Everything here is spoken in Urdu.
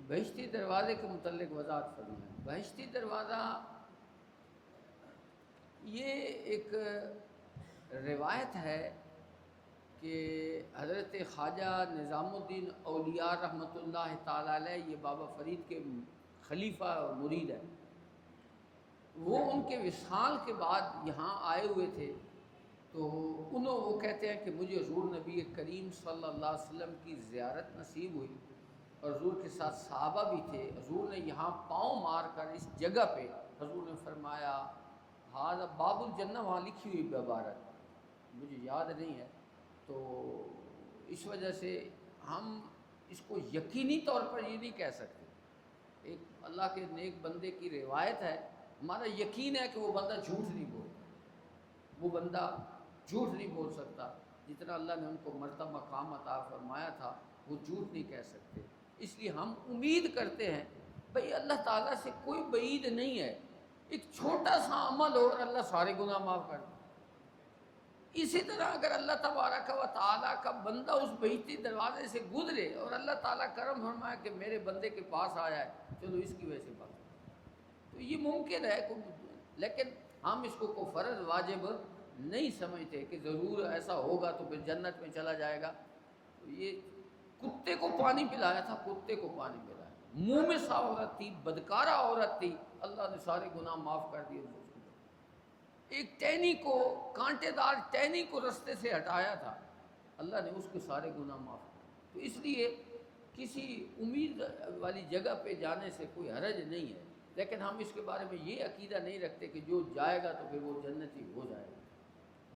بہشتی دروازے کے متعلق وضاحت فرمائیں۔ بہشتی دروازہ یہ ایک روایت ہے کہ حضرت خواجہ نظام الدین اولیاء رحمۃ اللہ تعالیٰ علیہ، یہ بابا فرید کے خلیفہ اور مرید ہے، وہ ان کے وصال کے بعد یہاں آئے ہوئے تھے، تو وہ کہتے ہیں کہ مجھے حضور نبی کریم صلی اللہ علیہ وسلم کی زیارت نصیب ہوئی، اور حضور کے ساتھ صحابہ بھی تھے۔ حضور نے یہاں پاؤں مار کر اس جگہ پہ حضور نے فرمایا ہاذا باب الجنہ، وہاں لکھی ہوئی عبارت مجھے یاد نہیں ہے، تو اس وجہ سے ہم اس کو یقینی طور پر یہ نہیں کہہ سکتے۔ ایک اللہ کے نیک بندے کی روایت ہے، ہمارا یقین ہے کہ وہ بندہ جھوٹ نہیں بولتا، وہ بندہ جھوٹ نہیں بول سکتا، جتنا اللہ نے ان کو مرتبہ مقام عطا فرمایا تھا وہ جھوٹ نہیں کہہ سکتے۔ اس لیے ہم امید کرتے ہیں، بھئی اللہ تعالیٰ سے کوئی بعید نہیں ہے، ایک چھوٹا سا عمل ہو اور اللہ سارے گناہ معاف کر دے۔ اسی طرح اگر اللہ تبارک و تعالیٰ کا بندہ اس بہشتی دروازے سے گزرے اور اللہ تعالیٰ کرم فرمائے کہ میرے بندے کے پاس آیا ہے، چلو اس کی وجہ سے بات ہے، تو یہ ممکن ہے، لیکن ہم اس کو کوئی فرض واجب نہیں سمجھتے کہ ضرور ایسا ہوگا تو پھر جنت میں چلا جائے گا۔ تو یہ کتے کو پانی پلایا تھا، کتے کو پانی پلایا، منہ میں سا عورت تھی، بدکارہ عورت تھی، اللہ نے سارے گناہ معاف کر دیے۔ ایک ٹہنی کو، کانٹے دار ٹہنی کو رستے سے ہٹایا تھا، اللہ نے اس کے سارے گناہ معاف کر۔ تو اس لیے کسی امید والی جگہ پہ جانے سے کوئی حرج نہیں ہے، لیکن ہم اس کے بارے میں یہ عقیدہ نہیں رکھتے کہ جو جائے گا تو پھر وہ جنتی ہو جائے گا۔